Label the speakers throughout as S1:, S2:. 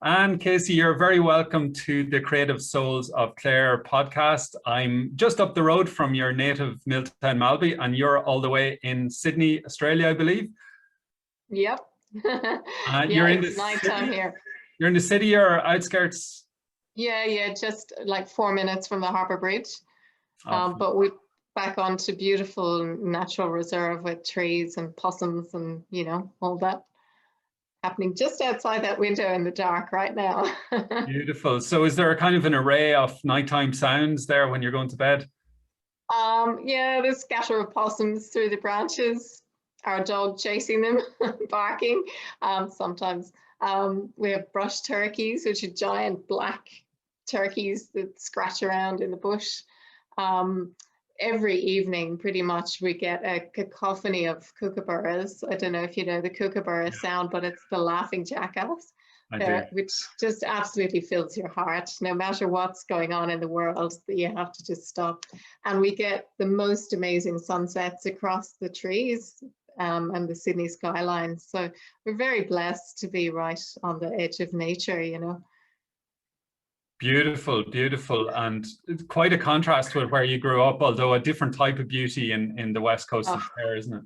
S1: And Casey, you're very welcome to the Creative Souls of Clare podcast. I'm just up the road from your native Milltown, Malby, and you're all the way in Sydney, Australia, I believe.
S2: Yep.
S1: You're in
S2: it's nighttime here.
S1: You're in the city or outskirts?
S2: Yeah, just like 4 minutes from the Harbour Bridge. But we're back onto beautiful natural reserve with trees and possums and, all that happening just outside that window in the dark right now.
S1: Beautiful. So is there a kind of an array of nighttime sounds there when you're going to bed?
S2: Yeah, there's a scatter of possums through the branches, our dog chasing them, barking. Sometimes we have brush turkeys, which are giant black turkeys that scratch around in the bush. Every evening, pretty much, we get a cacophony of kookaburras. I don't know if you know the kookaburra sound, but it's the laughing jackass, which just absolutely fills your heart. No matter what's going on in the world, you have to just stop. And we get the most amazing sunsets across the trees and the Sydney skyline. So we're very blessed to be right on the edge of nature,
S1: Beautiful, beautiful, and quite a contrast with where you grew up, although a different type of beauty in the west coast of Clare, isn't it?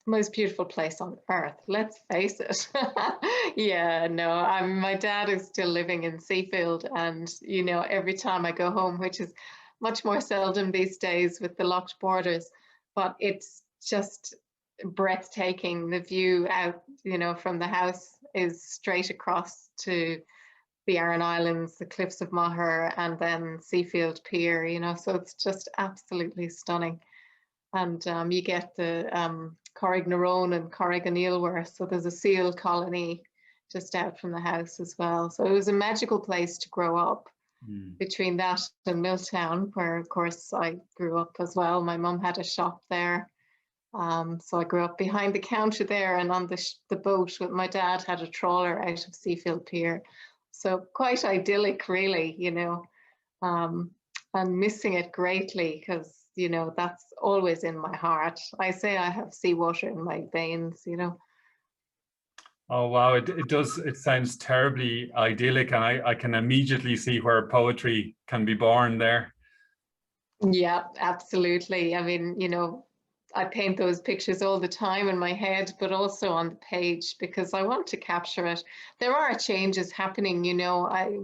S2: Most beautiful place on earth, let's face it. Yeah, no, my dad is still living in Seafield, and every time I go home, which is much more seldom these days with the locked borders, but it's just breathtaking. The view out, from the house is straight across to the Aran Islands, the cliffs of Maher, and then Seafield Pier, so it's just absolutely stunning. And you get the Corrignaroan and Corriganilwer, so there's a seal colony just out from the house as well. So it was a magical place to grow up. Between that and Milltown, where of course I grew up as well. My mum had a shop there. So I grew up behind the counter there and on the boat with my dad, had a trawler out of Seafield Pier. So quite idyllic, really, and missing it greatly because, that's always in my heart. I say I have seawater in my veins,
S1: Oh, wow. It sounds terribly idyllic, and I can immediately see where poetry can be born there.
S2: Yeah, absolutely. I mean, I paint those pictures all the time in my head, but also on the page because I want to capture it. There are changes happening,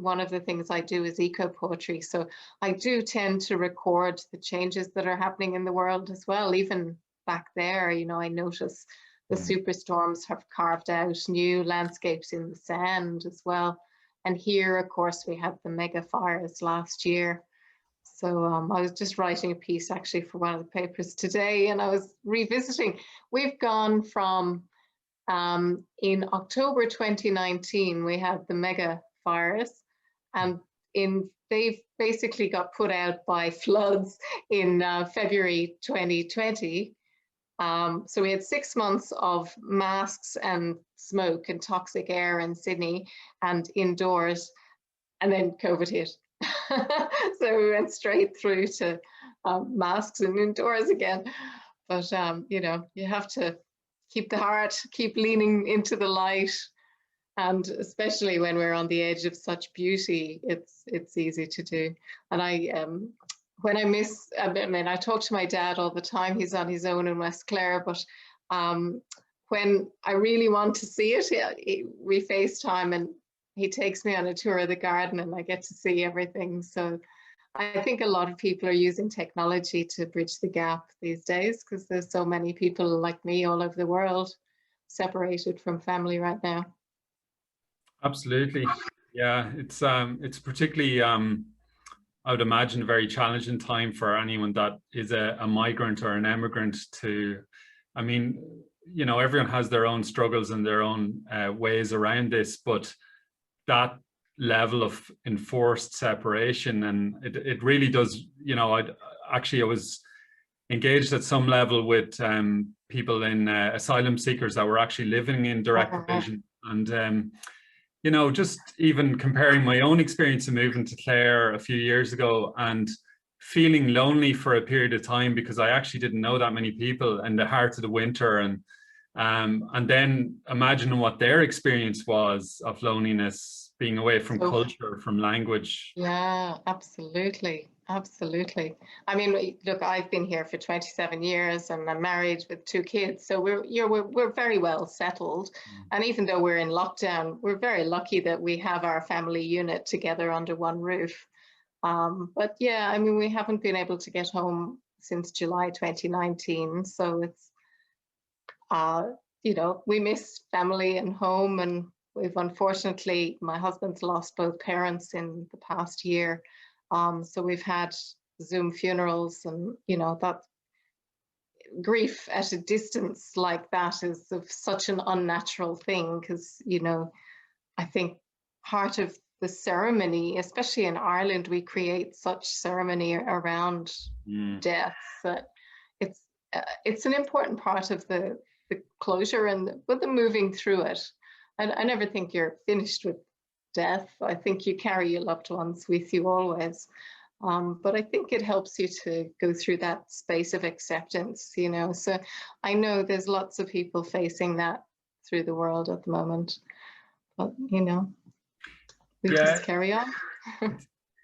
S2: one of the things I do is eco poetry. So I do tend to record the changes that are happening in the world as well. Even back there, I notice the superstorms have carved out new landscapes in the sand as well. And here, of course, we had the mega fires last year. So I was just writing a piece actually for one of the papers today, and I was revisiting. We've gone from, in October 2019, we had the mega fires, and they've basically got put out by floods in February 2020. So we had 6 months of masks and smoke and toxic air in Sydney and indoors, and then COVID hit. So we went straight through to masks and indoors again. But, you have to keep the heart, keep leaning into the light. And especially when we're on the edge of such beauty, it's easy to do. And when I talk to my dad all the time. He's on his own in West Clare, but when I really want to see it, we FaceTime and he takes me on a tour of the garden and I get to see everything. So I think a lot of people are using technology to bridge the gap these days because there's so many people like me all over the world separated from family right now.
S1: Absolutely. Yeah, it's particularly, I would imagine, a very challenging time for anyone that is a migrant or an emigrant to, I mean, everyone has their own struggles and their own ways around this, but that level of enforced separation, and it really does, I was engaged at some level with people in asylum seekers that were actually living in direct provision. And, just even comparing my own experience of moving to Clare a few years ago and feeling lonely for a period of time because I actually didn't know that many people in the heart of the winter. And then imagining what their experience was of loneliness, being away from culture, from language.
S2: Yeah, absolutely. Absolutely. I mean, look, I've been here for 27 years and I'm married with 2 kids. So we're very well settled. And even though we're in lockdown, we're very lucky that we have our family unit together under one roof. But yeah, I mean, we haven't been able to get home since July 2019. So it's, you know, we miss family and home, and we've unfortunately, my husband's lost both parents in the past year. So we've had Zoom funerals, and, you know, that grief at a distance like that is of such an unnatural thing, because, you know, I think part of the ceremony, especially in Ireland, we create such ceremony around death that it's an important part of the closure and the moving through it. And I never think you're finished with death. I think you carry your loved ones with you always. But I think it helps you to go through that space of acceptance, you know. So I know there's lots of people facing that through the world at the moment. But, you know, we just carry on.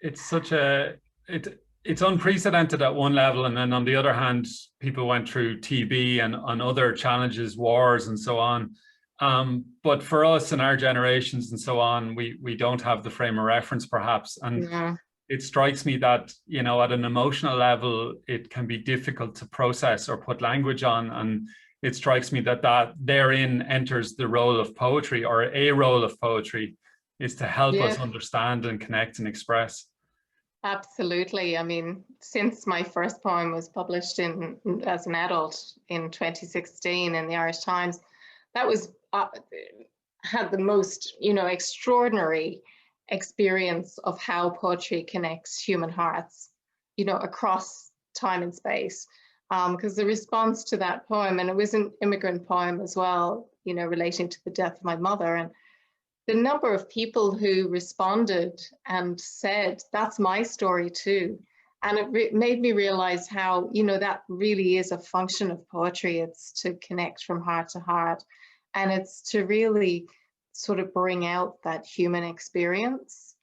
S1: It's such a, it's unprecedented at one level. And then on the other hand, people went through TB and on other challenges, wars and so on. But for us and our generations and so on, we don't have the frame of reference perhaps. And it strikes me that, you know, at an emotional level, it can be difficult to process or put language on. And it strikes me that therein enters the role of poetry, or a role of poetry, is to help us understand and connect and express.
S2: Absolutely. I mean, since my first poem was published as an adult in 2016 in the Irish Times, that was had the most, you know, extraordinary experience of how poetry connects human hearts, you know, across time and space. Because the response to that poem, and it was an immigrant poem as well, you know, relating to the death of my mother, and the number of people who responded and said, that's my story too. And it made me realize how, you know, that really is a function of poetry. It's to connect from heart to heart. And it's to really sort of bring out that human experience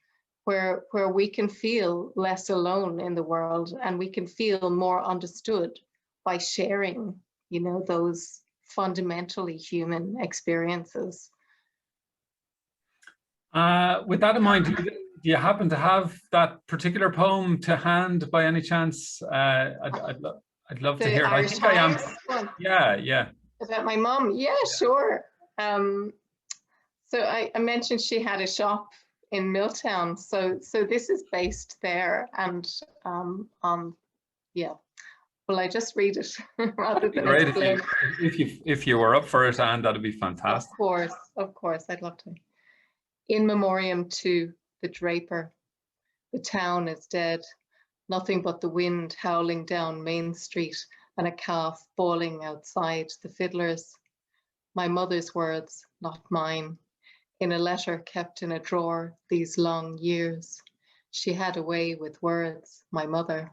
S2: where we can feel less alone in the world, and we can feel more understood by sharing, you know, those fundamentally human experiences.
S1: With that in mind, do you happen to have that particular poem to hand by any chance? I'd love to hear it. I think I am. Yeah.
S2: About my mom? Yeah, sure. So I mentioned she had a shop in Milltown. So this is based there, and yeah. Will I just read it rather than explain?
S1: If you were up for it, Anne, that'd be fantastic.
S2: Of course, I'd love to. In memoriam to the draper, the town is dead. Nothing but the wind howling down Main Street and a calf bawling outside the fiddlers. My mother's words, not mine, in a letter kept in a drawer these long years. She had a way with words, my mother.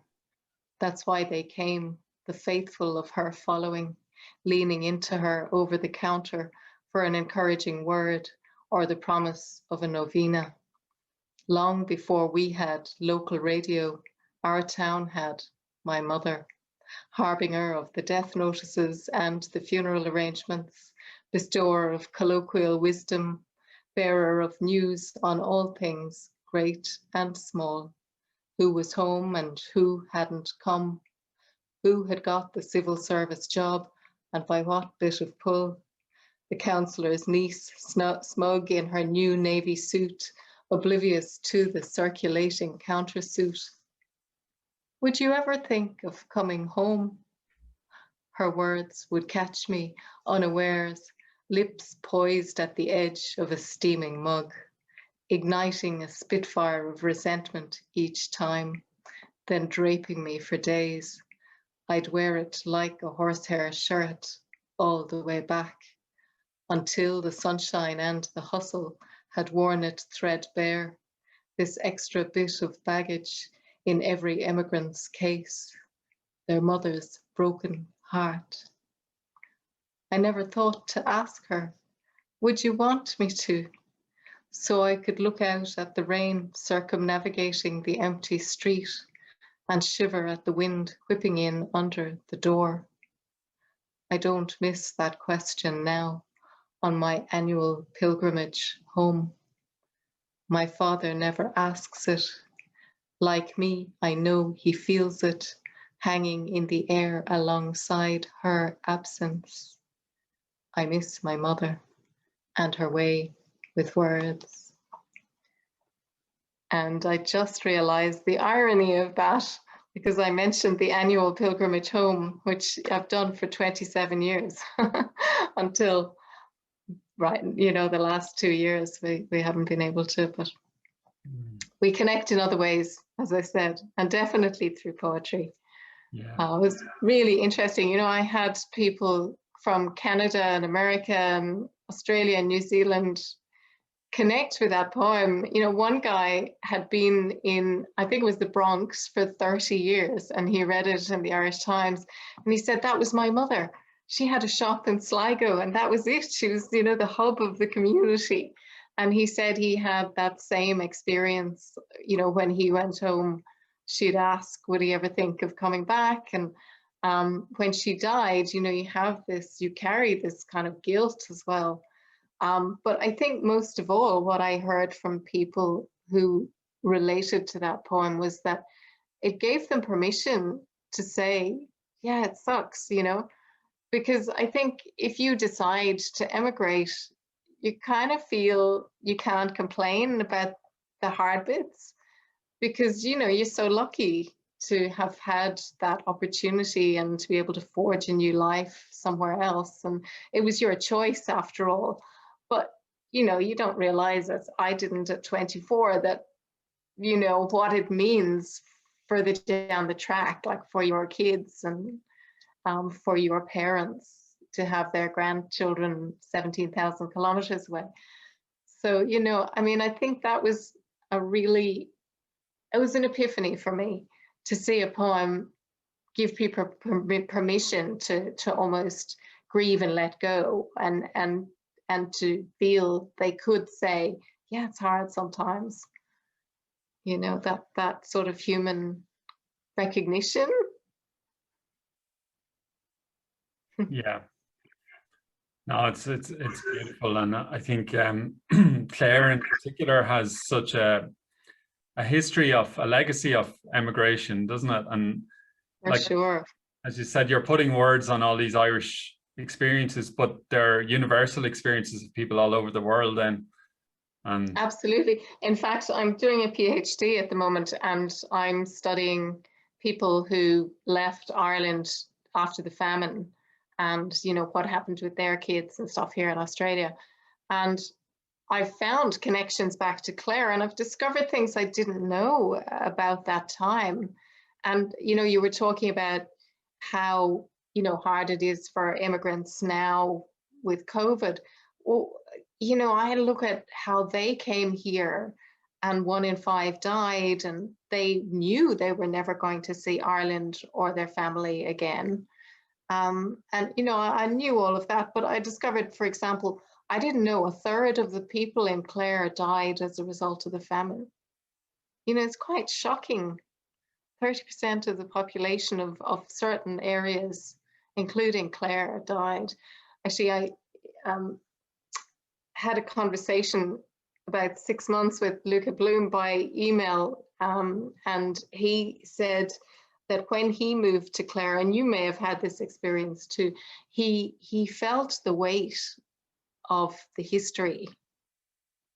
S2: That's why they came, the faithful of her following, leaning into her over the counter for an encouraging word or the promise of a novena. Long before we had local radio, our town had my mother, harbinger of the death notices and the funeral arrangements, bestower of colloquial wisdom, bearer of news on all things, great and small. Who was home and who hadn't come, who had got the civil service job and by what bit of pull. The councillor's niece, smug in her new navy suit, oblivious to the circulating countersuit. Would you ever think of coming home? Her words would catch me unawares, lips poised at the edge of a steaming mug, igniting a spitfire of resentment each time, then draping me for days. I'd wear it like a horsehair shirt all the way back, until the sunshine and the hustle had worn it threadbare, this extra bit of baggage in every emigrant's case, their mother's broken heart. I never thought to ask her, would you want me to? So I could look out at the rain circumnavigating the empty street and shiver at the wind whipping in under the door. I don't miss that question now on my annual pilgrimage home. My father never asks it. Like me, I know he feels it hanging in the air alongside her absence. I miss my mother and her way with words. And I just realized the irony of that, because I mentioned the annual pilgrimage home, which I've done for 27 years until, right, you know, the last 2 years we haven't been able to, but we connect in other ways, as I said, and definitely through poetry.
S1: Yeah.
S2: It was really interesting. You know, I had people from Canada and America and Australia and New Zealand connect with that poem. You know, one guy had been in, I think it was the Bronx for 30 years, and he read it in the Irish Times, and he said, that was my mother. She had a shop in Sligo, and that was it. She was, you know, the hub of the community. And he said he had that same experience, you know, when he went home, she'd ask, would he ever think of coming back? And when she died, you know, you have this, you carry this kind of guilt as well. But I think most of all, what I heard from people who related to that poem was that it gave them permission to say, yeah, it sucks, you know, because I think if you decide to emigrate, you kind of feel you can't complain about the hard bits because, you know, you're so lucky to have had that opportunity and to be able to forge a new life somewhere else. And it was your choice after all. But, you know, you don't realize, as I didn't at 24, that, you know, what it means further down the track, like for your kids and for your parents to have their grandchildren 17,000 kilometers away. So, you know, I mean, I think that was it was an epiphany for me to see a poem give people permission to almost grieve and let go and to feel they could say, yeah, it's hard sometimes. You know, that sort of human recognition.
S1: Yeah. No, it's beautiful, and I think Clare in particular has such a history of a legacy of emigration, doesn't it? And
S2: For
S1: like,
S2: sure.
S1: as you said, you're putting words on all these Irish experiences, but they're universal experiences of people all over the world. And
S2: Absolutely. In fact, I'm doing a PhD at the moment, and I'm studying people who left Ireland after the famine, and you know what happened with their kids and stuff here in Australia. And I've found connections back to Clare, and I've discovered things I didn't know about that time. And you know, you were talking about how, you know, hard it is for immigrants now with COVID. Well, you know, I look at how they came here and 1 in 5 died, and they knew they were never going to see Ireland or their family again. And, you know, I knew all of that, but I discovered, for example, I didn't know 1/3 of the people in Clare died as a result of the famine. You know, it's quite shocking. 30% of the population of certain areas, including Clare, died. Actually, I had a conversation about 6 months with Luca Bloom by email, and he said that when he moved to Clare, and you may have had this experience too, he felt the weight of the history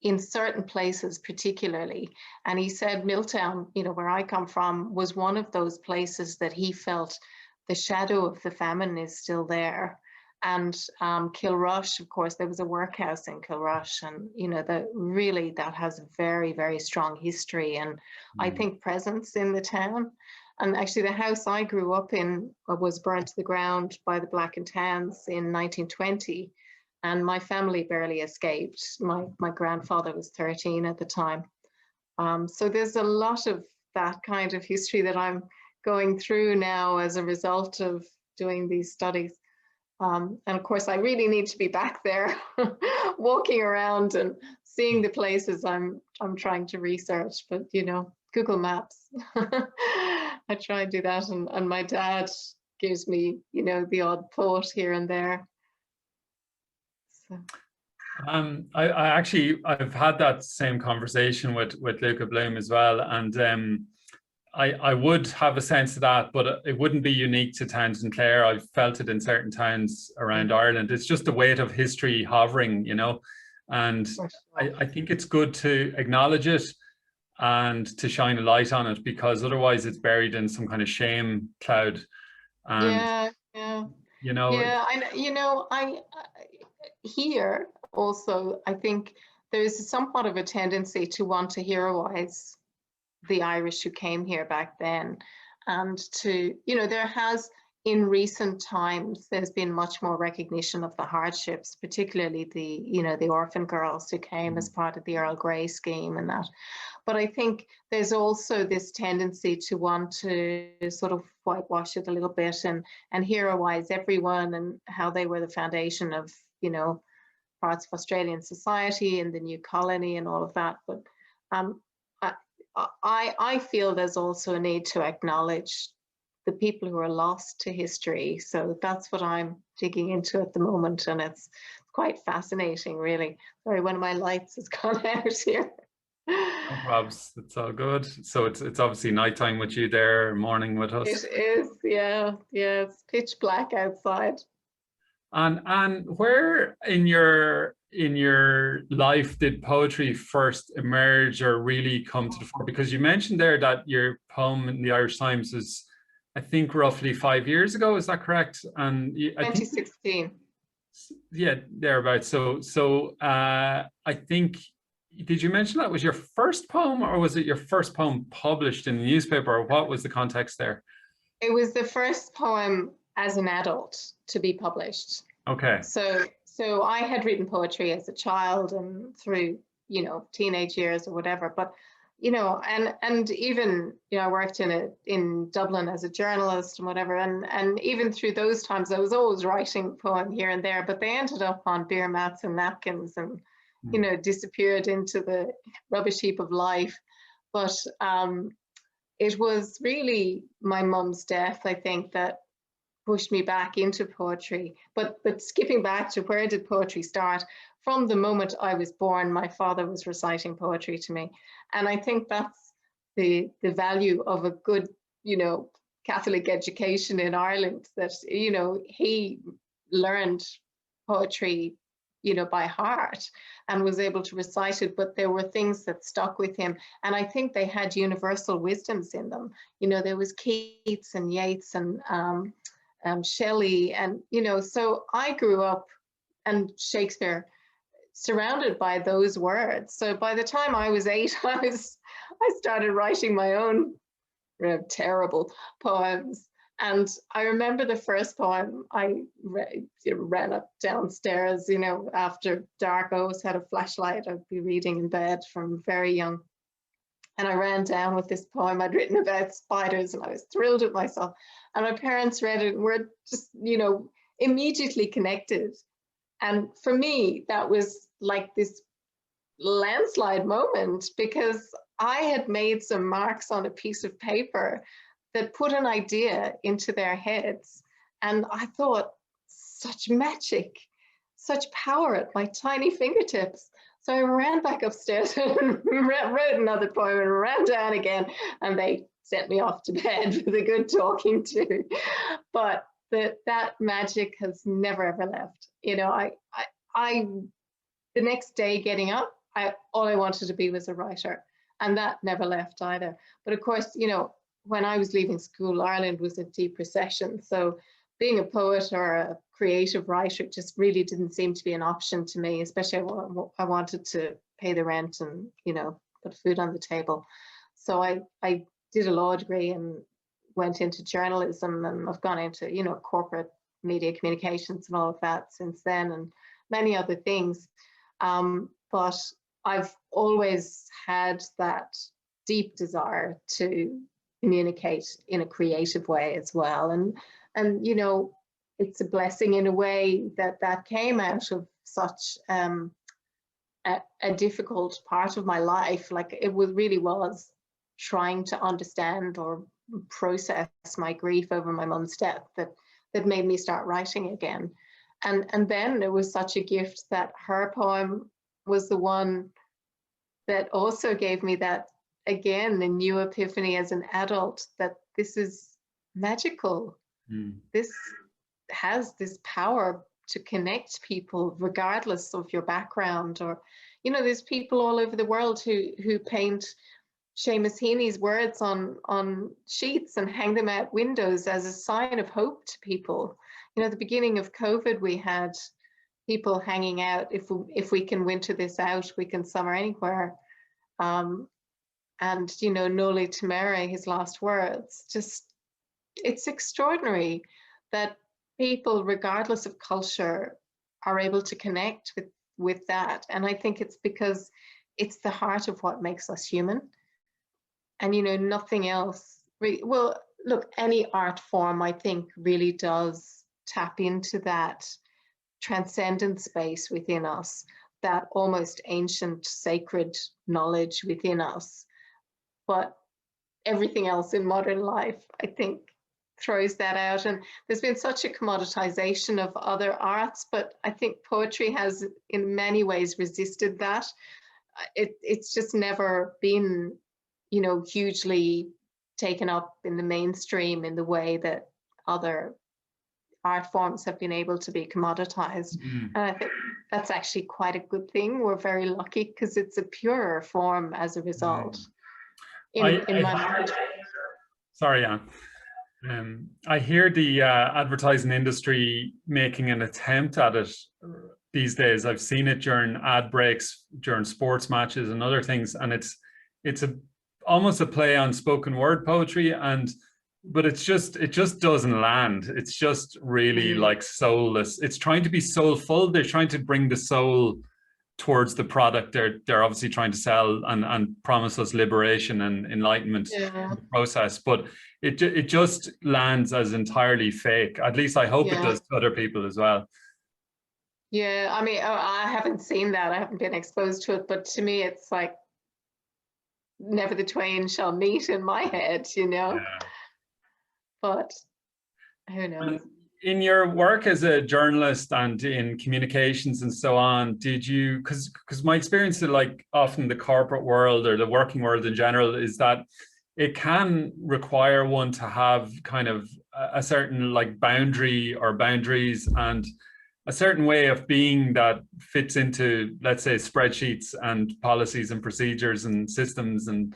S2: in certain places particularly. And he said Milltown, you know, where I come from, was one of those places that he felt the shadow of the famine is still there. And Kilrush, of course, there was a workhouse in Kilrush, and you know, that has a very, very strong history and I think presence in the town. And actually the house I grew up in was burnt to the ground by the Black and Tans in 1920. And my family barely escaped. My grandfather was 13 at the time. So there's a lot of that kind of history that I'm going through now as a result of doing these studies. And of course, I really need to be back there walking around and seeing the places I'm trying to research. But, you know, Google Maps, I try and do that. And my dad gives me, you know, the odd thought here and there. So.
S1: I've had that same conversation with Luca Bloom as well. And I would have a sense of that, but it wouldn't be unique to towns in Clare. I've felt it in certain towns around Ireland. It's just the weight of history hovering, you know, and I think it's good to acknowledge it and to shine a light on it, because otherwise it's buried in some kind of shame cloud. And, you know,
S2: I here also, I think there's somewhat of a tendency to want to heroize the Irish who came here back then, and to, you know, there has in recent times there's been much more recognition of the hardships, particularly the, you know, the orphan girls who came as part of the Earl Grey scheme and that. But I think there's also this tendency to want to sort of whitewash it a little bit and heroize everyone and how they were the foundation of, you know, parts of Australian society and the new colony and all of that. But I feel there's also a need to acknowledge the people who are lost to history. So that's what I'm digging into at the moment, and it's quite fascinating, really. Sorry, one of my lights has gone out here.
S1: No probs, it's all good. So it's obviously nighttime with you there, morning with us.
S2: It is, yeah, it's pitch black outside.
S1: And where in your life did poetry first emerge or really come to the fore? Because you mentioned there that your poem in the Irish Times was, I think, roughly 5 years ago. Is that correct? And
S2: 2016.
S1: Yeah, thereabouts. So I think, did you mention that was your first poem, or was it your first poem published in the newspaper, or what was the context there?
S2: It was the first poem as an adult to be published.
S1: Okay.
S2: So I had written poetry as a child and through, you know, teenage years or whatever, but, you know, and even, you know, I worked in Dublin as a journalist and whatever, and even through those times I was always writing poem here and there, but they ended up on beer mats and napkins and, you know, disappeared into the rubbish heap of life. But it was really my mum's death, I think, that pushed me back into poetry. But skipping back to where did poetry start? From the moment I was born, my father was reciting poetry to me. And I think that's the value of a good, you know, Catholic education in Ireland, that, you know, he learned poetry, you know, by heart and was able to recite it, but there were things that stuck with him. And I think they had universal wisdoms in them. You know, there was Keats and Yeats and Shelley, and, you know, so I grew up, and Shakespeare, surrounded by those words. So by the time I was 8, I started writing my own terrible poems. And I remember the first poem I ran up downstairs, you know, after dark. I always had a flashlight. I'd be reading in bed from very young. And I ran down with this poem I'd written about spiders, and I was thrilled with myself. And my parents read it and were just, you know, immediately connected. And for me, that was like this landslide moment, because I had made some marks on a piece of paper that put an idea into their heads. And I thought, such magic, such power at my tiny fingertips. So I ran back upstairs and wrote another poem and ran down again, and they sent me off to bed with a good talking to. But that magic has never ever left. You know, I the next day getting up, all I wanted to be was a writer, and that never left either. But of course, you know, when I was leaving school, Ireland was in deep recession, so being a poet or a creative writer just really didn't seem to be an option to me, especially I wanted to pay the rent and, you know, put food on the table. So I did a law degree and went into journalism, and I've gone into, you know, corporate media communications and all of that since then, and many other things. But I've always had that deep desire to communicate in a creative way as well. And you know, it's a blessing in a way that that came out of such a difficult part of my life. Like it really was trying to understand or process my grief over my mum's death that made me start writing again. And then it was such a gift that her poem was the one that also gave me that, again, a new epiphany as an adult, that this is magical. This has this power to connect people regardless of your background. Or, you know, there's people all over the world who paint Seamus Heaney's words on sheets and hang them out windows as a sign of hope to people. You know, at the beginning of COVID, we had people hanging out, if we can winter this out, we can summer anywhere. And, you know, Noli Temere, his last words, just, it's extraordinary that people, regardless of culture, are able to connect with that. And I think it's because it's the heart of what makes us human. And, you know, nothing else. Well, look, any art form, I think, really does tap into that transcendent space within us, that almost ancient sacred knowledge within us. But everything else in modern life, I think, throws that out. And there's been such a commoditization of other arts, but I think poetry has in many ways resisted that. It's just never been, you know, hugely taken up in the mainstream in the way that other art forms have been able to be commoditized. And I think that's actually quite a good thing. We're very lucky because it's a purer form as a result. In my mind.
S1: Sorry, Anne. I hear the advertising industry making an attempt at it these days. I've seen it during ad breaks, during sports matches and other things, and it's almost a play on spoken word poetry, but it just doesn't land. It's just really like soulless. It's trying to be soulful. They're trying to bring the soul towards the product they're obviously trying to sell and promise us liberation and enlightenment in the process, but it just lands as entirely fake. At least I hope it does to other people as well.
S2: Yeah, I mean, I haven't seen that. I haven't been exposed to it, but to me it's like never the twain shall meet in my head, you know. But who knows?
S1: In your work as a journalist and in communications and so on, did you, because my experience in like often the corporate world or the working world in general is that it can require one to have kind of a certain like boundary or boundaries and a certain way of being that fits into, let's say, spreadsheets and policies and procedures and systems and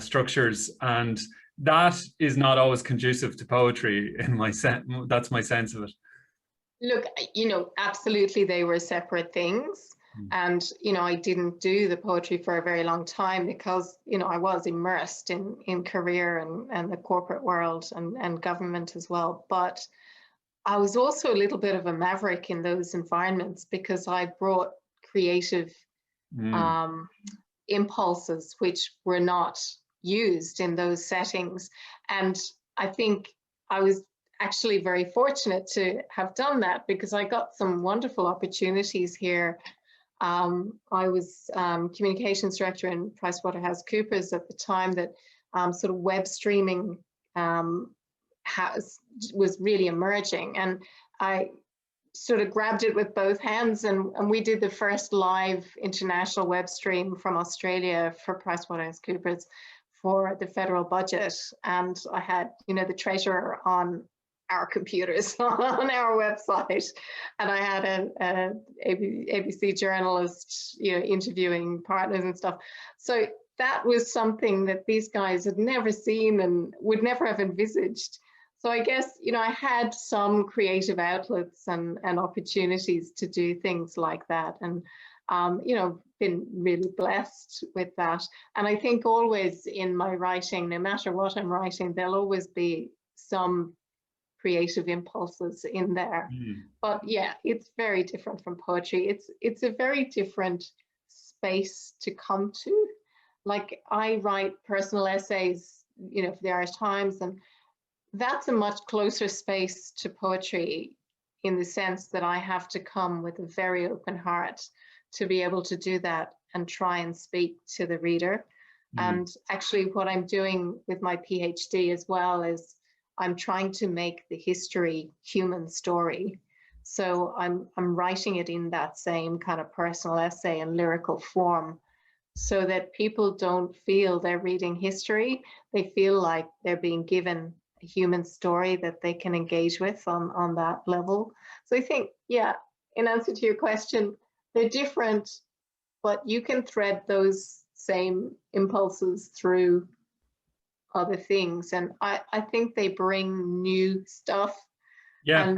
S1: structures. And that is not always conducive to poetry in my sense. That's my sense of it.
S2: Look, you know, absolutely they were separate things. And, you know, I didn't do the poetry for a very long time because, you know, I was immersed in career and the corporate world and government as well. But I was also a little bit of a maverick in those environments because I brought creative impulses which were not used in those settings. And I think I was actually very fortunate to have done that because I got some wonderful opportunities here. I was communications director in PricewaterhouseCoopers at the time that sort of web streaming was really emerging. And I sort of grabbed it with both hands and we did the first live international web stream from Australia for PricewaterhouseCoopers for the federal budget. And I had, you know, the treasurer on our computers on our website. And I had an ABC journalist, you know, interviewing partners and stuff. So that was something that these guys had never seen and would never have envisaged. So I guess, you know, I had some creative outlets and opportunities to do things like that. And, you know, been really blessed with that. And I think always in my writing, no matter what I'm writing, there'll always be some creative impulses in there. But yeah, it's very different from poetry. It's a very different space to come to. Like I write personal essays, you know, for the Irish Times, and that's a much closer space to poetry, in the sense that I have to come with a very open heart to be able to do that and try and speak to the reader. And actually what I'm doing with my PhD as well is I'm trying to make the history human story. So I'm writing it in that same kind of personal essay and lyrical form, so that people don't feel they're reading history. They feel like they're being given a human story that they can engage with on that level. So I think, yeah, in answer to your question, they're different, but you can thread those same impulses through other things. And I think they bring new stuff.
S1: Yeah.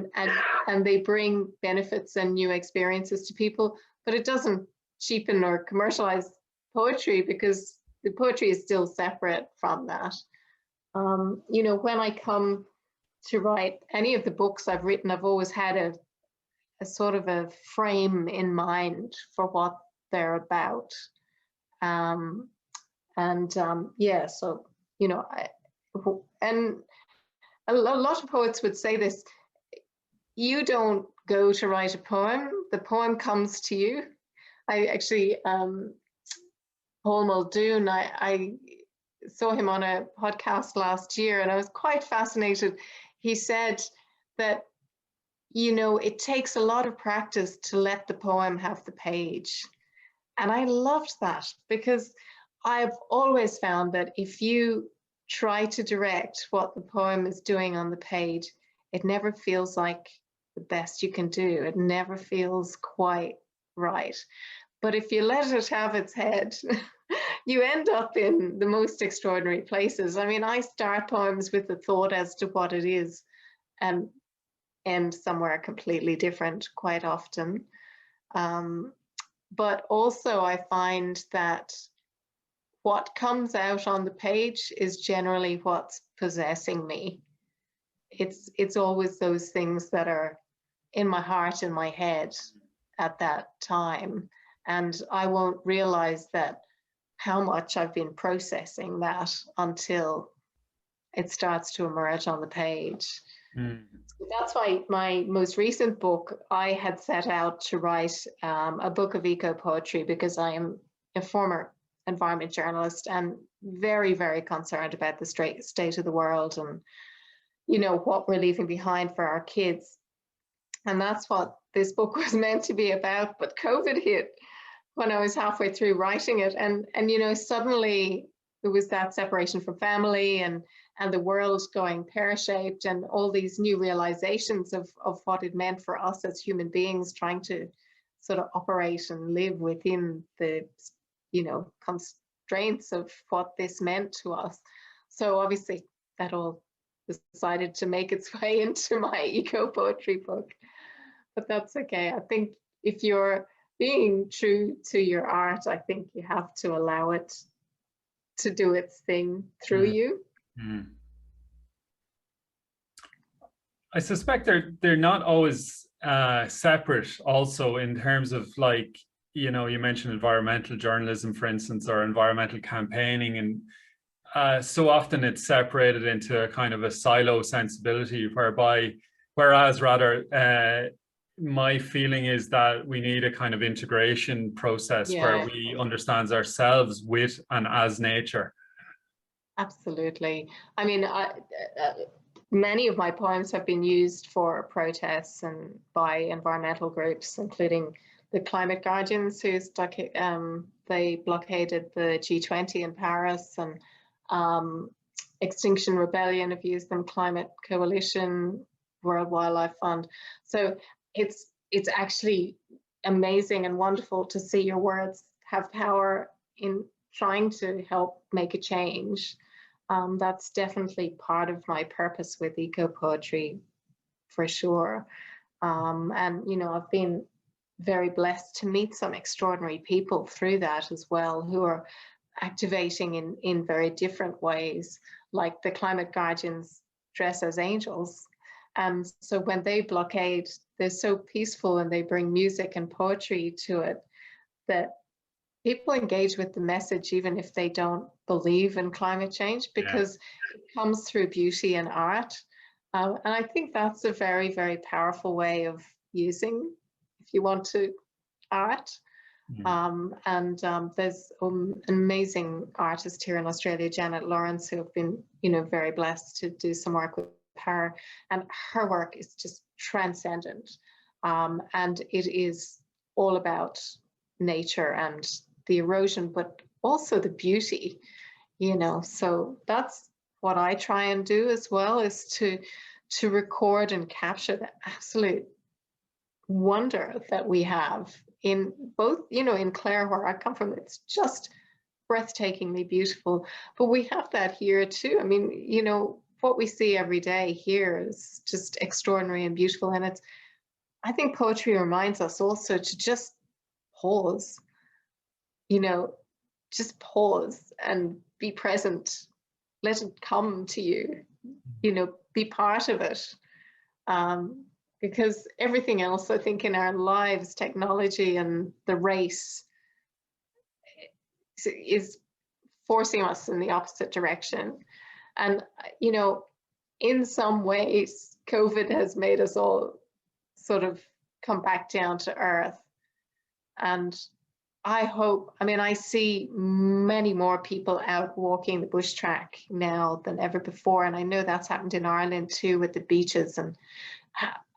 S2: And they bring benefits and new experiences to people, but it doesn't cheapen or commercialize poetry, because the poetry is still separate from that. You know, when I come to write any of the books I've written, I've always had a sort of a frame in mind for what they're about. Yeah, so, you know, and a lot of poets would say this: you don't go to write a poem, the poem comes to you. I actually, Paul Muldoon, I saw him on a podcast last year and I was quite fascinated. He said that, you know, it takes a lot of practice to let the poem have the page. And I loved that, because I've always found that if you try to direct what the poem is doing on the page, it never feels like the best you can do. It never feels quite right. But if you let it have its head, you end up in the most extraordinary places. I mean, I start poems with a thought as to what it is and end somewhere completely different quite often. But also I find that what comes out on the page is generally what's possessing me. It's always those things that are in my heart, in my head at that time. And I won't realize that how much I've been processing that until it starts to emerge on the page. That's why my most recent book, I had set out to write a book of eco poetry, because I am a former environment journalist and very, very concerned about the state of the world and, you know, what we're leaving behind for our kids. And that's what this book was meant to be about. But COVID hit when I was halfway through writing it. And you know, suddenly there was that separation from family and the world going pear-shaped, and all these new realizations of what it meant for us as human beings trying to sort of operate and live within the, you know, constraints of what this meant to us. So obviously that all decided to make its way into my eco poetry book. But that's okay. I think if you're being true to your art, I think you have to allow it to do its thing through you.
S1: I suspect they're not always separate also, in terms of, like, you know, you mentioned environmental journalism, for instance, or environmental campaigning, and so often it's separated into a kind of a silo sensibility, whereas rather my feeling is that we need a kind of integration process where we understand ourselves with and as nature.
S2: Absolutely. I mean, many of my poems have been used for protests and by environmental groups, including the Climate Guardians, who they blockaded the G20 in Paris, and Extinction Rebellion have used them, Climate Coalition, World Wildlife Fund. So it's actually amazing and wonderful to see your words have power in trying to help make a change. That's definitely part of my purpose with eco poetry, for sure. And you know, I've been very blessed to meet some extraordinary people through that as well, who are activating in very different ways. Like the Climate Guardians dress as angels, and so when they blockade, they're so peaceful and they bring music and poetry to it that people engage with the message even if they don't believe in climate change, because it comes through beauty and art. And I think that's a very, very powerful way of using, if you want to, art. There's an amazing artist here in Australia, Janet Lawrence, who have been, very blessed to do some work with her, and her work is just transcendent. And it is all about nature and the erosion, but also the beauty, So that's what I try and do as well, is to record and capture the absolute wonder that we have in both, in Clare, where I come from. It's just breathtakingly beautiful, but we have that here too. I mean, what we see every day here is just extraordinary and beautiful. And I think poetry reminds us also to just pause, just pause and be present. Let it come to you, be part of it. Because everything else, I think, in our lives, technology and the race, is forcing us in the opposite direction. And, in some ways, COVID has made us all sort of come back down to earth. And I hope, I see many more people out walking the bush track now than ever before. And I know that's happened in Ireland too, with the beaches. And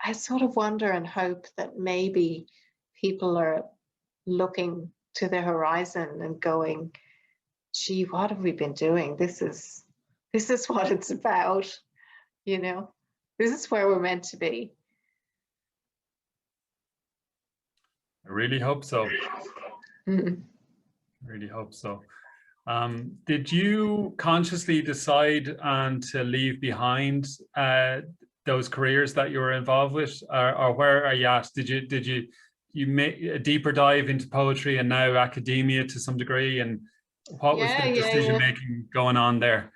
S2: I sort of wonder and hope that maybe people are looking to the horizon and going, gee, what have we been doing? This is what it's about, This is where we're meant to be.
S1: I really hope so.
S2: Mm.
S1: Really hope so. Did you consciously decide to leave behind those careers that you were involved with, or where are you at? Did you make a deeper dive into poetry and now academia to some degree, and what was the decision making going on there?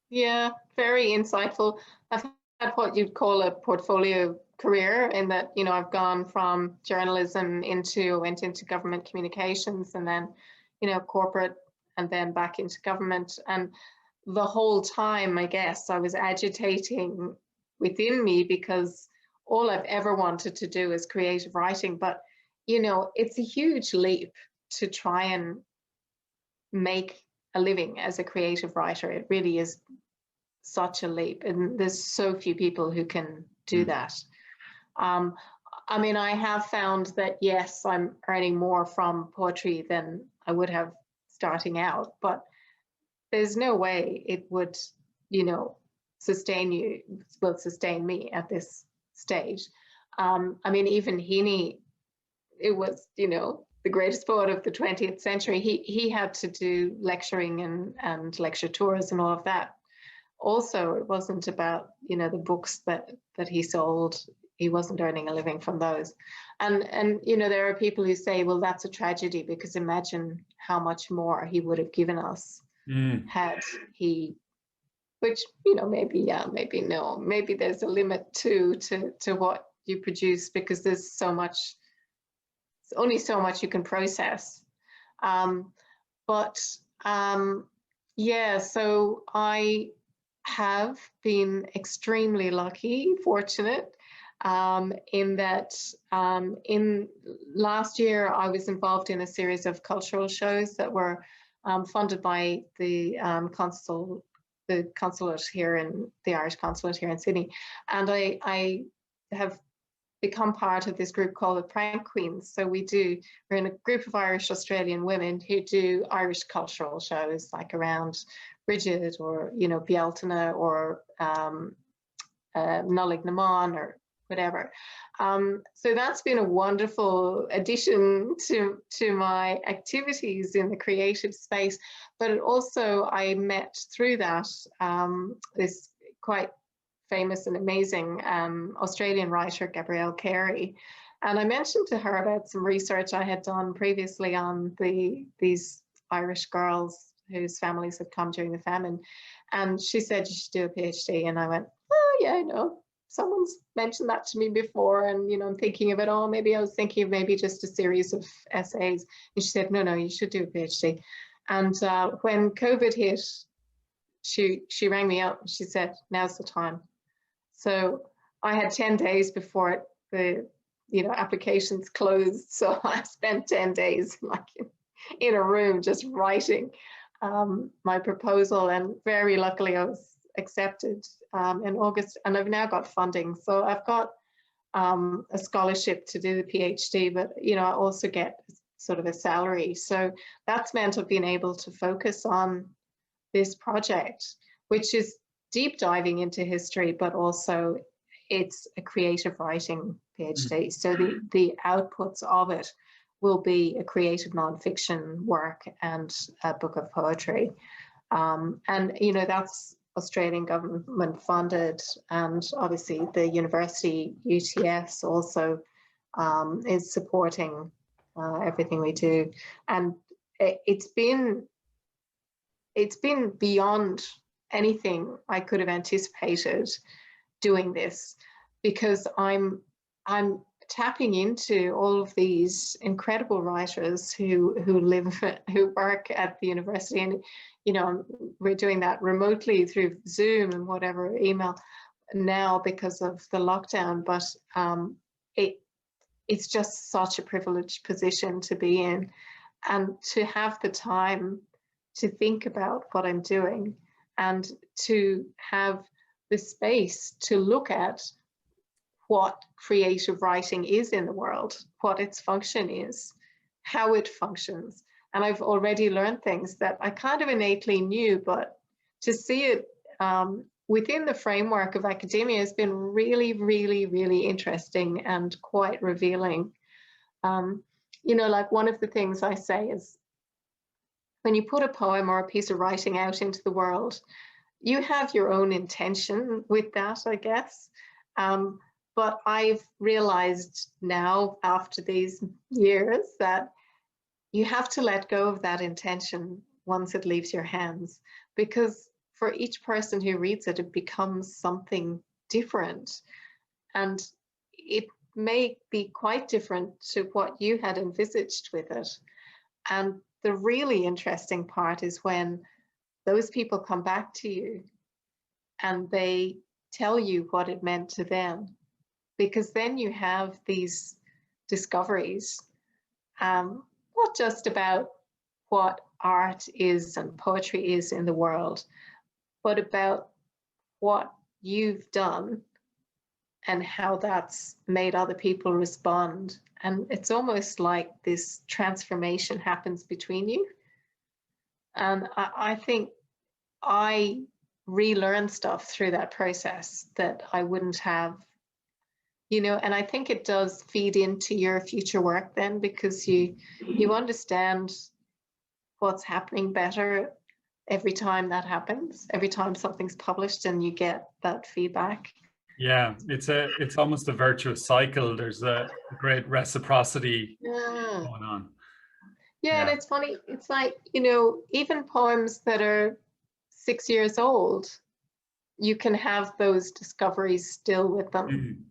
S2: Yeah, very insightful. I've had what you'd call a portfolio career, in that, I've gone from journalism went into government communications, and then, corporate, and then back into government. And the whole time, I guess, I was agitating within me, because all I've ever wanted to do is creative writing. But, it's a huge leap to try and make a living as a creative writer. It really is such a leap. And there's so few people who can do that. I have found that, yes, I'm earning more from poetry than I would have starting out, but there's no way it would, sustain me at this stage. Even Heaney, it was, the greatest poet of the 20th century. He had to do lecturing and lecture tours and all of that. Also, it wasn't about, the books that he sold. He wasn't earning a living from those. And there are people who say, well, that's a tragedy, because imagine how much more he would have given us had he, which, maybe yeah, maybe no, maybe there's a limit to what you produce, because there's only so much you can process. Yeah, so I have been extremely lucky, fortunate, in that in last year I was involved in a series of cultural shows that were funded by the consulate here in the Irish consulate here in Sydney, and I have become part of this group called the Prank Queens. So we're in a group of Irish Australian women who do Irish cultural shows, like around Bridgette, or Bealtaine, or Nullig Naman, or whatever. So that's been a wonderful addition to my activities in the creative space. But it also, I met through that this quite famous and amazing Australian writer, Gabrielle Carey. And I mentioned to her about some research I had done previously on these Irish girls whose families had come during the famine. And she said, you should do a PhD. And I went, oh yeah, someone's mentioned that to me before, and you know, I'm thinking of it. Oh, maybe I was thinking of maybe just a series of essays. And she said, no, you should do a PhD. And when COVID hit, she rang me up and she said, now's the time. So I had 10 days before the applications closed. So I spent 10 days like in a room just writing my proposal, and very luckily I was accepted in August, and I've now got funding. So I've got a scholarship to do the PhD, but you know, I also get sort of a salary. So that's meant I've been able to focus on this project, which is deep diving into history, but also it's a creative writing PhD. So the outputs of it will be a creative nonfiction work and a book of poetry. And, you know, that's Australian government funded, and obviously the university UTS also is supporting everything we do. And it's been beyond anything I could have anticipated doing this, because I'm tapping into all of these incredible writers who work at the university, and you know, we're doing that remotely through Zoom and whatever, email now because of the lockdown, but it's just such a privileged position to be in, and to have the time to think about what I'm doing, and to have the space to look at what creative writing is in the world, what its function is, how it functions. And I've already learned things that I kind of innately knew, but to see it within the framework of academia has been really, really, really interesting and quite revealing. You know, like one of the things I say is, when you put a poem or a piece of writing out into the world, you have your own intention with that, I guess. But I've realized now, after these years, that you have to let go of that intention once it leaves your hands, because for each person who reads it, it becomes something different. And it may be quite different to what you had envisaged with it. And the really interesting part is when those people come back to you and they tell you what it meant to them, because then you have these discoveries, not just about what art is and poetry is in the world, but about what you've done and how that's made other people respond. And it's almost like this transformation happens between you. And I think I relearn stuff through that process that I wouldn't have, you know, and I think it does feed into your future work then, because you understand what's happening better every time that happens, every time something's published and you get that feedback.
S1: Yeah, it's almost a virtuous cycle. There's a great reciprocity going on.
S2: Yeah, and it's funny, it's like, you know, even poems that are 6 years old, you can have those discoveries still with them.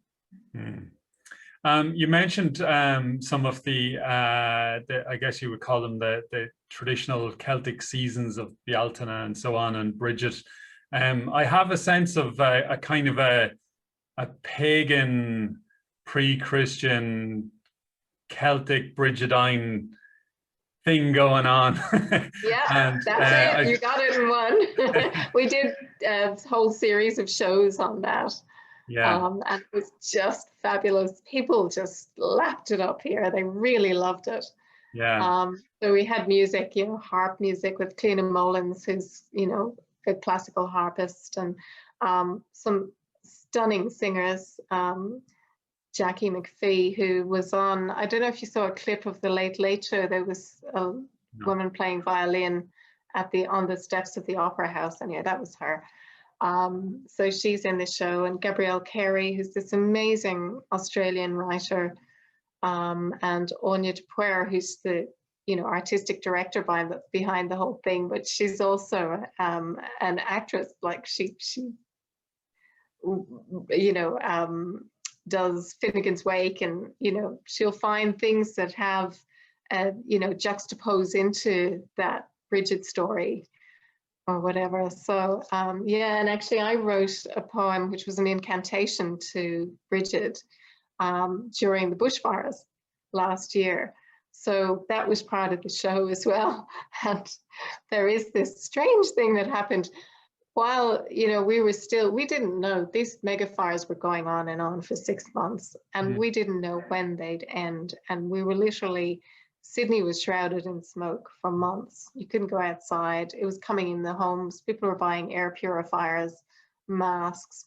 S1: You mentioned some of the I guess you would call them the traditional Celtic seasons of Bealtaine and so on, and Bridgette. I have a sense of a kind of a pagan, pre-Christian, Celtic Bridgetine thing going on.
S2: Yeah,
S1: and,
S2: that's it. You got it in one. We did a whole series of shows on that.
S1: Yeah.
S2: And it was just fabulous. People just lapped it up here. They really loved it.
S1: Yeah.
S2: So we had music, you know, harp music with Cliona Mullins, who's, you know, a classical harpist, and some stunning singers. Jackie McPhee, who was on, I don't know if you saw a clip of the Late Late Show. There was a woman playing violin on the steps of the Opera House, and yeah, that was her. So she's in the show, and Gabrielle Carey, who's this amazing Australian writer, and Anya Dupuer, who's the, you know, artistic director behind the whole thing, but she's also an actress. Like she you know, does Finnegan's Wake, and, you know, she'll find things that have, you know, juxtapose into that Bridgette story or whatever. So yeah, and actually I wrote a poem which was an incantation to Bridgette during the bushfires last year. So that was part of the show as well. And there is this strange thing that happened while, you know, we didn't know these mega fires were going on and on for 6 months, and we didn't know when they'd end. And we were literally, Sydney was shrouded in smoke for months. You couldn't go outside. It was coming in the homes. People were buying air purifiers, masks.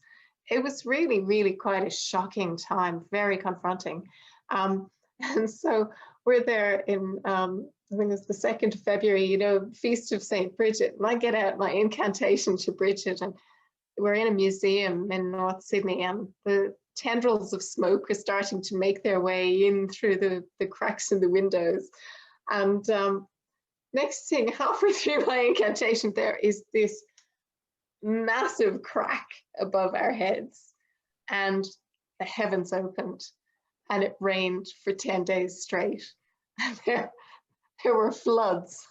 S2: It was really, really quite a shocking time, very confronting. And so we're there in, I think it's the 2nd of February, you know, Feast of St. Bridgette. And I get out my incantation to Bridgette, and we're in a museum in North Sydney, and the tendrils of smoke are starting to make their way in through the cracks in the windows. And next thing, halfway through my incantation, there is this massive crack above our heads, and the heavens opened, and it rained for 10 days straight. And there were floods.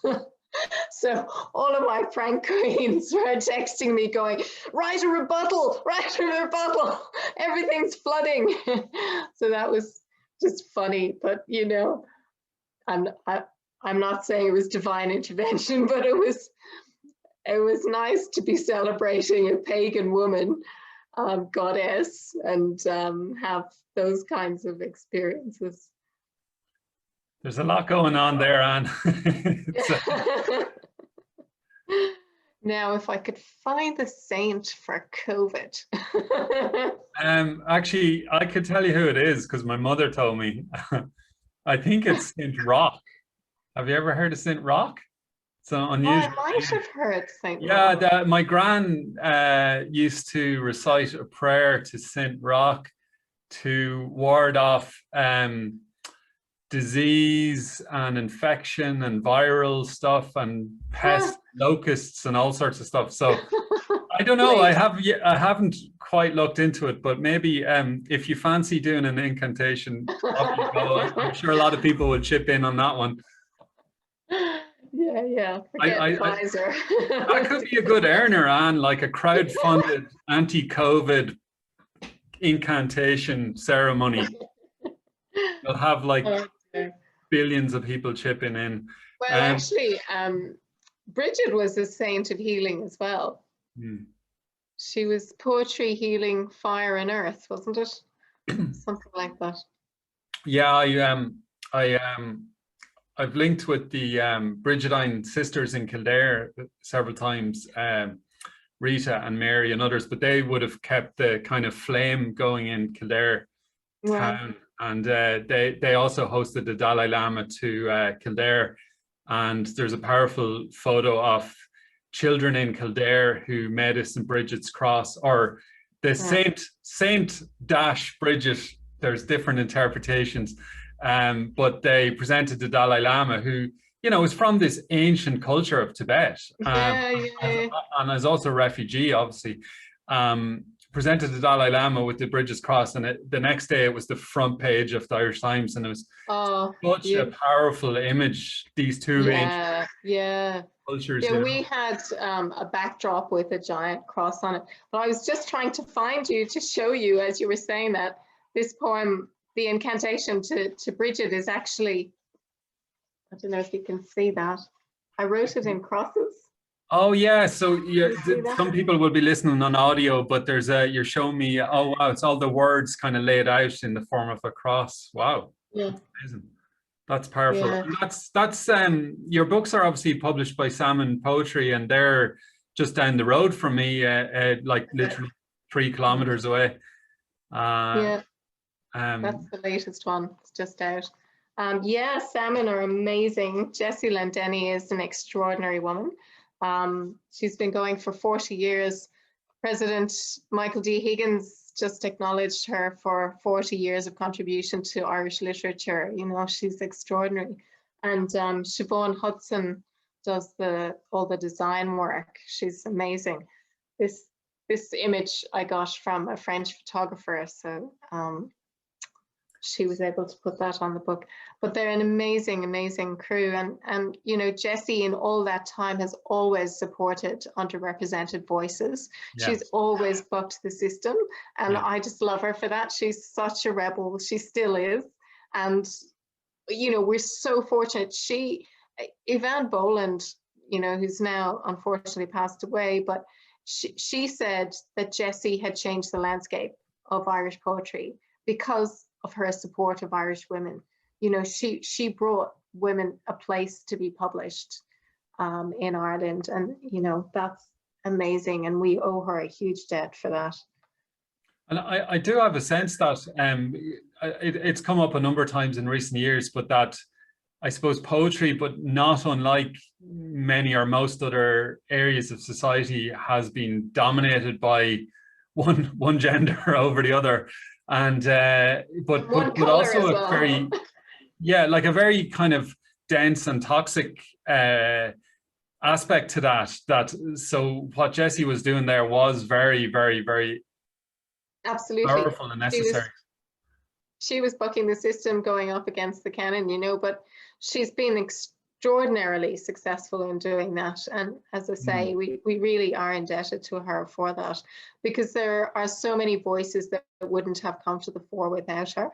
S2: So all of my prank queens were texting me going, write a rebuttal, everything's flooding. So that was just funny, but you know, I'm not saying it was divine intervention, but it was nice to be celebrating a pagan woman, goddess, and have those kinds of experiences.
S1: There's a lot going on there, Anne.
S2: Now, if I could find the saint for COVID.
S1: Actually, I could tell you who it is because my mother told me. I think it's Saint Rock. Have you ever heard of Saint Rock? It's an unusual.
S2: I might have heard Saint Rock.
S1: Yeah, my gran used to recite a prayer to Saint Rock to ward off disease and infection and viral stuff and pest locusts and all sorts of stuff. So I don't know. I haven't quite looked into it, but maybe if you fancy doing an incantation, off you go. I'm sure a lot of people would chip in on that one.
S2: Yeah. Forget Pfizer.
S1: That could be a good earner, Anne, like a crowd-funded anti-COVID incantation ceremony. You'll have like billions of people chipping in.
S2: Well, actually, Bridgette was a saint of healing as well. She was poetry, healing, fire and earth, wasn't it? Something like that. Yeah,
S1: I've linked with the Bridgettine sisters in Kildare several times, Rita and Mary and others, but they would have kept the kind of flame going in Kildare town. And they also hosted the Dalai Lama to Kildare. And there's a powerful photo of children in Kildare who met us in Bridgette's cross, or the Saint Dash Bridgette. There's different interpretations. But they presented the Dalai Lama, who, you know, is from this ancient culture of Tibet, and is also a refugee, obviously. Presented the Dalai Lama with the Bridgette's cross, and the next day it was the front page of the Irish Times, and it was such a powerful image. These two ancient cultures.
S2: Yeah, we had a backdrop with a giant cross on it, but I was just trying to find you to show you, as you were saying, that this poem, the incantation to Bridgette, is actually, I don't know if you can see that. I wrote it in crosses.
S1: Oh yeah, so some people will be listening on audio, but there's you're showing me, oh wow, it's all the words kind of laid out in the form of a cross. Wow. Yeah. That's amazing. That's powerful. Yeah. That's your books are obviously published by Salmon Poetry, and they're just down the road from me, like literally 3 kilometers away.
S2: That's the latest one. It's just out. Yeah, Salmon are amazing. Jessie Lendenny is an extraordinary woman. She's been going for 40 years. President Michael D. Higgins just acknowledged her for 40 years of contribution to Irish literature. You know, she's extraordinary. And Siobhan Hudson does all the design work. She's amazing. This this image I got from a French photographer, so she was able to put that on the book. But they're an amazing, amazing crew, and you know, Jessie in all that time has always supported underrepresented voices.
S1: Yeah.
S2: She's always bucked the system, and
S1: Yeah.
S2: I just love her for that. She's such a rebel. She still is, and you know, we're so fortunate. Yvonne Boland, you know, who's now unfortunately passed away, but she said that Jessie had changed the landscape of Irish poetry because of her support of Irish women. You know, she brought women a place to be published in Ireland, and you know, that's amazing, and we owe her a huge debt for that.
S1: And I do have a sense that it's come up a number of times in recent years, but that I suppose poetry, but not unlike many or most other areas of society, has been dominated by one gender over the other, and but also a very, yeah, like a very kind of dense and toxic aspect to that. So what Jessie was doing there was very, very, very
S2: absolutely
S1: powerful and necessary.
S2: She was bucking the system, going up against the canon, you know, but she's been extraordinarily successful in doing that. And as I say, we really are indebted to her for that, because there are so many voices that wouldn't have come to the fore without her.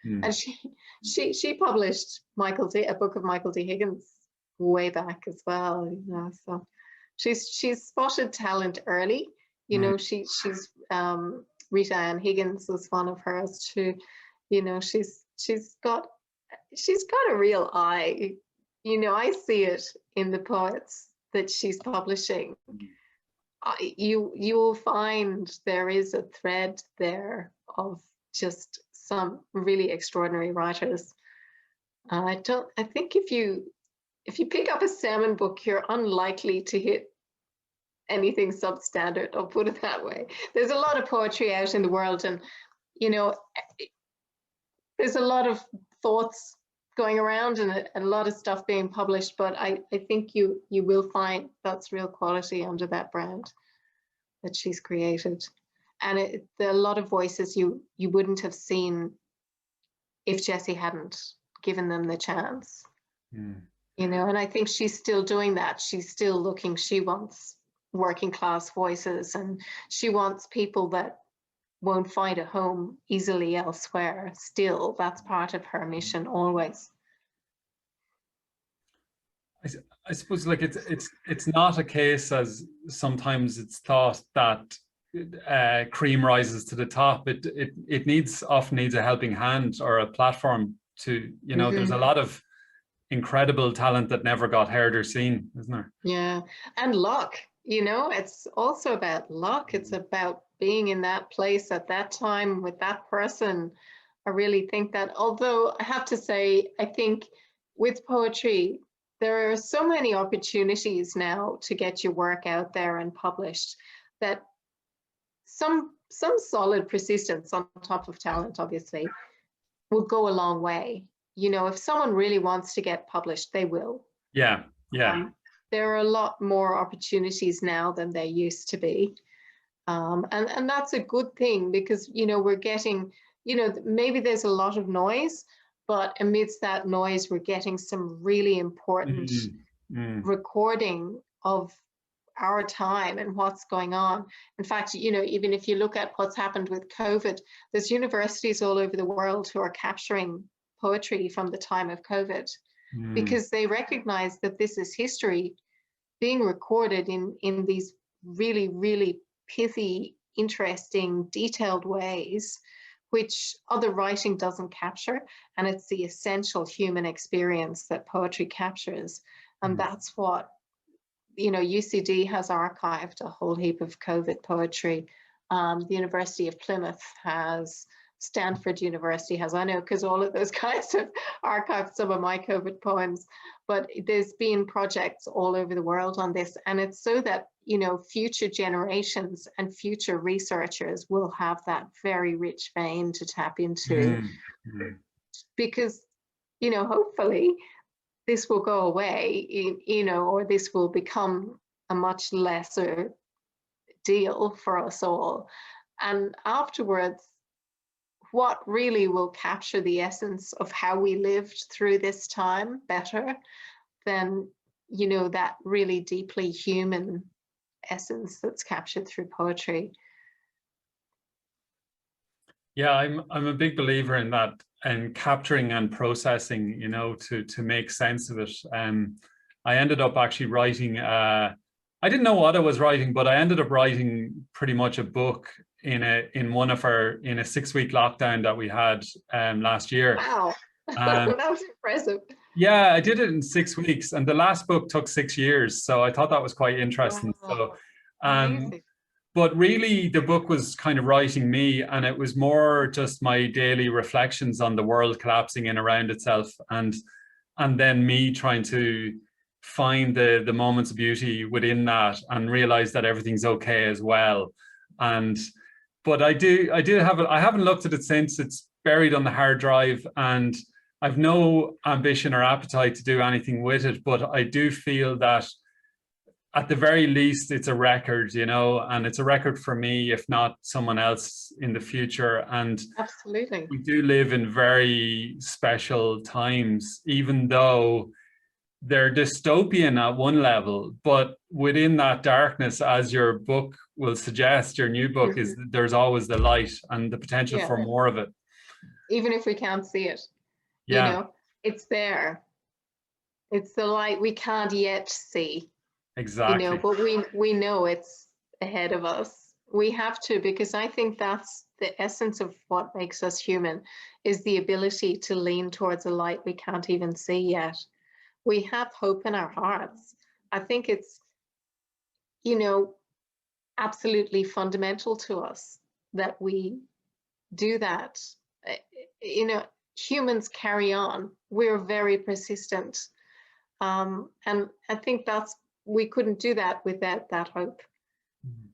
S2: And she published a book of Michael D. Higgins way back as well, you know, so she's spotted talent early, you know. She's Rita Ann Higgins was one of hers too. You know, she's got a real eye. You know, I see it in the poets that she's publishing. You will find there is a thread there of just some really extraordinary writers. I think if you pick up a Salmon book, you're unlikely to hit anything substandard, I'll put it that way. There's a lot of poetry out in the world, and you know, there's a lot of thoughts going around and a lot of stuff being published, but I think you will find that's real quality under that brand that she's created. And there are a lot of voices you wouldn't have seen if Jessie hadn't given them the chance. You know, and I think she's still doing that. She's still looking, she wants working class voices, and she wants people that won't find a home easily elsewhere. Still, that's part of her mission always.
S1: I suppose, like, it's not a case, as sometimes it's thought, that cream rises to the top. It often needs a helping hand or a platform to, you know, there's a lot of incredible talent that never got heard or seen, isn't there?
S2: Yeah, and luck, you know, it's also about luck. It's about being in that place at that time with that person. I really think that, although I have to say, I think with poetry, there are so many opportunities now to get your work out there and published, that some solid persistence on top of talent, obviously, will go a long way. You know, if someone really wants to get published, they will.
S1: Yeah.
S2: There are a lot more opportunities now than there used to be. And that's a good thing, because, you know, we're getting, you know, maybe there's a lot of noise, but amidst that noise, we're getting some really important recording of our time and what's going on. In fact, you know, even if you look at what's happened with COVID, there's universities all over the world who are capturing poetry from the time of COVID, because they recognize that this is history being recorded in these really, really pithy, interesting, detailed ways, which other writing doesn't capture. And it's the essential human experience that poetry captures. And that's what, you know, UCD has archived a whole heap of COVID poetry. The University of Plymouth has, Stanford University has, I know because all of those guys have archived some of my COVID poems, but there's been projects all over the world on this. And it's so that, you know, future generations and future researchers will have that very rich vein to tap into. Because, you know, hopefully this will go away, you know, or this will become a much lesser deal for us all. And afterwards, what really will capture the essence of how we lived through this time better than, you know, that really deeply human essence that's captured through poetry?
S1: Yeah, I'm a big believer in that, and capturing and processing, you know, to make sense of it. I ended up actually writing, I didn't know what I was writing, but I ended up writing pretty much a book in a 6-week lockdown that we had last year.
S2: Wow, that was impressive.
S1: Yeah, I did it in 6 weeks, and the last book took 6 years, so I thought that was quite interesting.
S2: Wow.
S1: So,
S2: Amazing.
S1: but really the book was kind of writing me, and it was more just my daily reflections on the world collapsing in around itself, and then me trying to find the moments of beauty within that and realize that everything's okay as well. And but I haven't looked at it since. It's buried on the hard drive, and I've no ambition or appetite to do anything with it, but I do feel that at the very least, it's a record, you know, and it's a record for me, if not someone else in the future. And
S2: absolutely,
S1: we do live in very special times, even though they're dystopian at one level, but within that darkness, as your book will suggest, your new book is, there's always the light and the potential for more of it.
S2: Even if we can't see it,
S1: yeah,
S2: you know, it's there. It's the light we can't yet see.
S1: Exactly.
S2: You know, but we know it's ahead of us. We have to, because I think that's the essence of what makes us human, is the ability to lean towards a light we can't even see yet. We have hope in our hearts. I think it's, you know, absolutely fundamental to us that we do that. You know, humans carry on. We're very persistent. And I think we couldn't do that without that hope,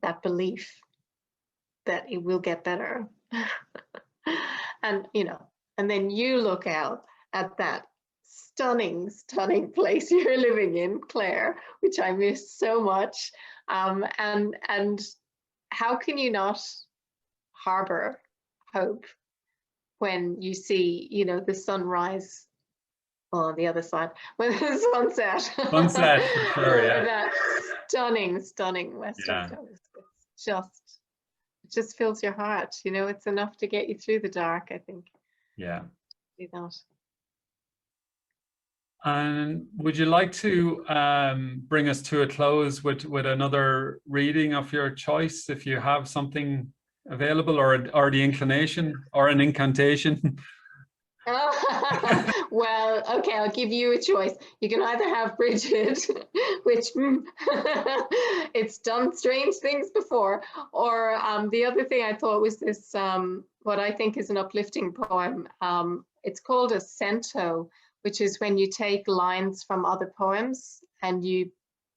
S2: that belief that it will get better. And, you know, and then you look out at that stunning, stunning place you're living in, Clare, which I miss so much. And how can you not harbor hope when you see, you know, the sunrise on the other side, when the sunset.
S1: Sunset, for sure, yeah.
S2: That stunning, stunning western coast. It just fills your heart, you know, it's enough to get you through the dark, I think.
S1: Yeah.
S2: Do that.
S1: And would you like to bring us to a close with another reading of your choice, if you have something available, or the inclination, or an incantation?
S2: Well, okay, I'll give you a choice. You can either have Bridgette, which it's done strange things before, or the other thing I thought was this, what I think is an uplifting poem. It's called a cento, which is when you take lines from other poems and you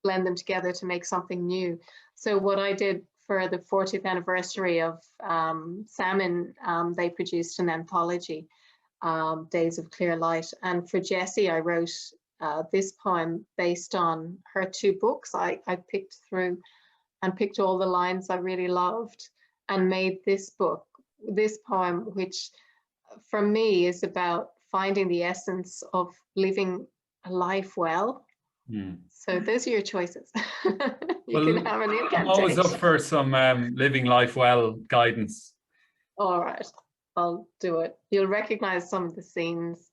S2: blend them together to make something new. So what I did for the 40th anniversary of Salmon, they produced an anthology, Days of Clear Light. And for Jessie, I wrote this poem based on her 2 books. I picked through and picked all the lines I really loved and made this book, this poem, which for me is about finding the essence of living a life well. So those are your choices. You can have an incantation.
S1: I'm always up for some living life well guidance.
S2: All right, I'll do it. You'll recognize some of the scenes.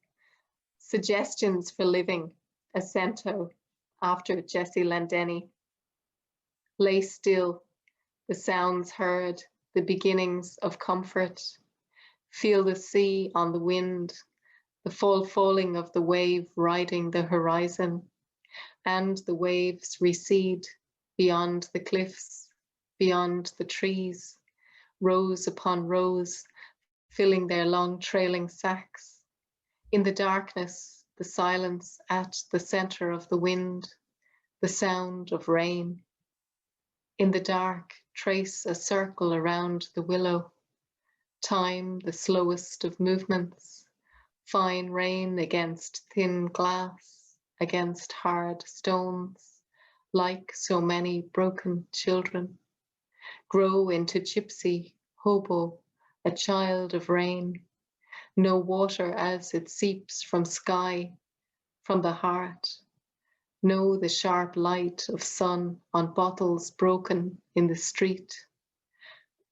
S2: Suggestions for living, a cento, after Jessie Lendenny. Lay still, the sounds heard, the beginnings of comfort. Feel the sea on the wind, the falling of the wave riding the horizon, and the waves recede beyond the cliffs, beyond the trees, rows upon rows, filling their long trailing sacks. In the darkness, the silence at the center of the wind, the sound of rain. In the dark, trace a circle around the willow. Time the slowest of movements, fine rain against thin glass, against hard stones, like so many broken children. grow into gypsy, hobo, a child of rain. No water as it seeps from sky, from the heart. Know the sharp light of sun on bottles broken in the street.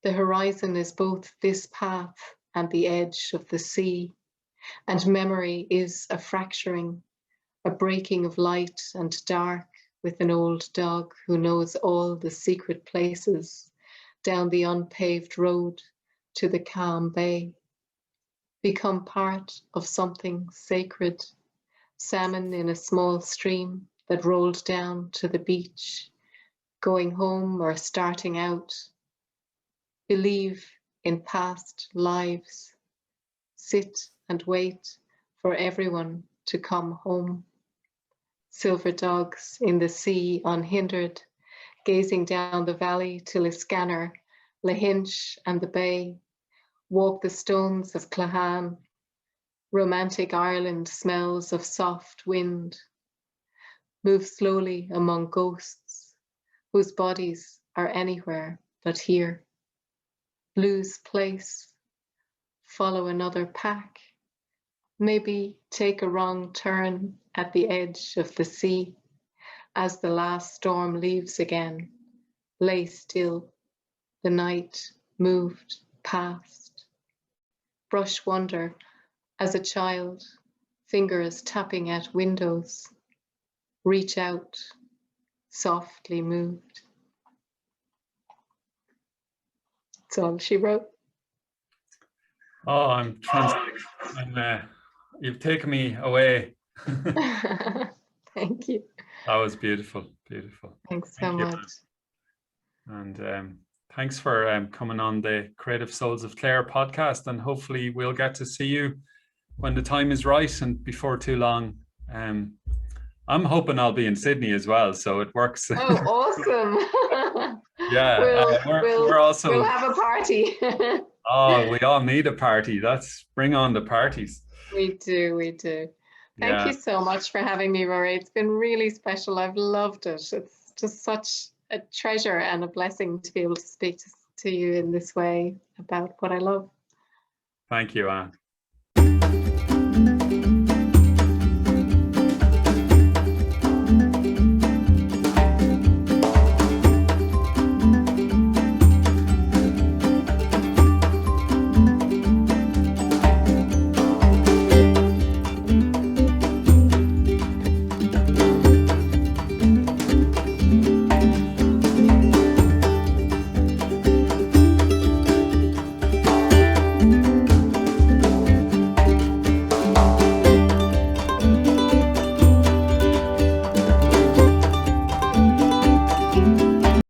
S2: The horizon is both this path and the edge of the sea, and memory is a fracturing, a breaking of light and dark with an old dog who knows all the secret places down the unpaved road to the calm bay. Become part of something sacred, salmon in a small stream that rolled down to the beach, going home or starting out. Believe in past lives. Sit and wait for everyone to come home. Silver dogs in the sea unhindered, gazing down the valley to Liscannor, Lahinch and the bay. Walk the stones of Clahan. Romantic Ireland smells of soft wind. Move slowly among ghosts whose bodies are anywhere but here. Lose place. Follow another pack. Maybe take a wrong turn at the edge of the sea as the last storm leaves again. Lay still. The night moved past. Brush wonder as a child, fingers tapping at windows. Reach out, softly moved. That's all she wrote.
S1: Oh, you've taken me away.
S2: Thank you.
S1: That was beautiful, beautiful.
S2: Thanks so much.
S1: And thanks for coming on the Creative Souls of Clare podcast, and hopefully we'll get to see you when the time is right and before too long. I'm hoping I'll be in Sydney as well, so it works.
S2: Oh, awesome.
S1: Yeah,
S2: we'll have a party.
S1: Oh, we all need a party. Bring on the parties.
S2: We do. Thank you so much for having me, Rory. It's been really special. I've loved it. It's just such a treasure and a blessing to be able to speak to you in this way about what I love.
S1: Thank you, Anne.